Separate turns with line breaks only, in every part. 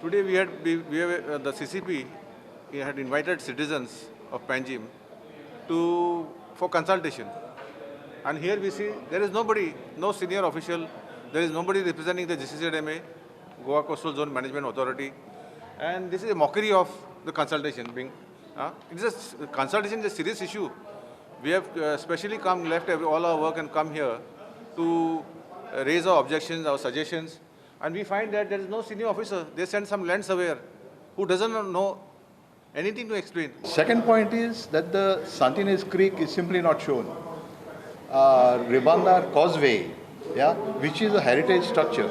Today we have the CCP had invited citizens of Panjim for consultation, and here we see there is nobody, no senior official, there is nobody representing the GCZMA, Goa Coastal Zone Management Authority, and this is a mockery of the consultation being. It is consultation is a serious issue. We have specially left all our work and come here to raise our objections, our suggestions, and we find that there is no senior officer. They send some land surveyor who doesn't know anything to explain.
Second point is that the Santinez Creek is simply not shown. Ribandar Causeway, which is a heritage structure,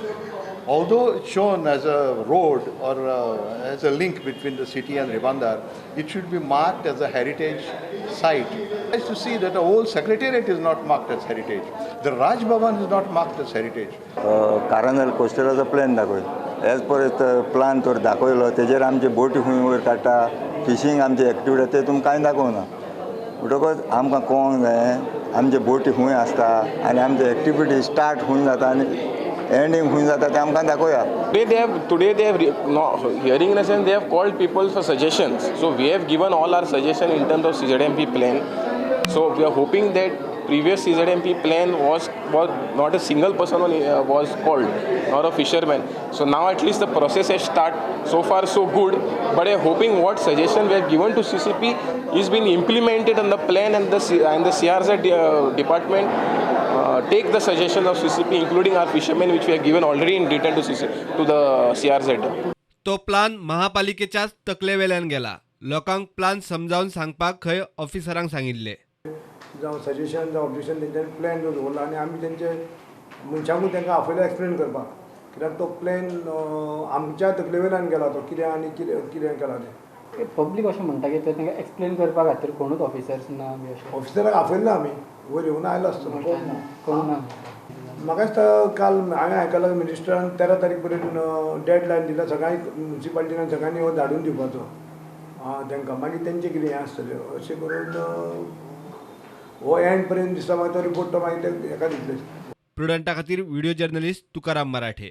although it's shown as a road or as a link between the city and Ribandar, it should be marked as a heritage site. Nice to see that the whole secretariat is not marked as heritage. The Raj Bhavan is not marked as heritage.
Carnival coastal plan दाखोय. As per the plan तो दाखोयलो तेजेर आमचे बोटी खूंय वयर काडटा, fishing आमचे activity ते तुमकां कांय दाखोवना. म्हणटकच आमकां कळोंक जाय आमचे बोटी खूंय आसता आनी आमचे एक्टिविटी स्टार्ट खूंय जाता आनी ending खूंय जाता ते आमकां दाखोवया.
Today they have hearing in a sense they have called people for suggestions. So we have given all our suggestions in terms of CZMP plan. So we are hoping that previous CZMP plan was not a single person was called, nor a fisherman. So now at least the process has started. So far so good, but I am hoping what suggestion we have given to CCP is being implemented on the plan, and the CRZ department take the suggestions of CCP, including our fishermen, which we have given already in detail to the CRZ.
तो plan महापालिकेच्याच तकलेवेल्यान गेला. लोकांक plan समजावून सांगपाक खंय ऑफिसरांक सांगिल्ले.
जावं suggestion जावं objection तेंच्यानी प्लॅन जो दवरला आनी आमी तेंचे मनशांकूय तेंकां आपयला एक्सप्लेन करपाक, कित्याक तो प्लॅन आमच्या तकले वयल्यान गेला तो कितें आनी कितें केला तें.
पब्लीक अशें म्हणटा की तेंकां एक्सप्लेन करपा खातीर कोणूच ऑफिसर्स ना बी अशें.
ऑफिसराक आपयला आमी वयर येवन आयलो आसतो
कळना.
म्हाका दिसता काल हांवें आयकलां मिनिस्टरान 13 तारीख पर्यंत डेडलायन दिला सगळ्या म्युनिसिपालिटीन सगळ्यांनी हो धाडून दिवपाचो तेंकां, मागीर तेंचें कितें हें आसतलें अशें करून हो एंड पर्यंत दिसता. मागीर तो रिपोर्ट तो मागीर हेका दितले.
प्रुडंटा खातीर व्हिडिओ जर्नलिस्ट तुकाराम मराठे.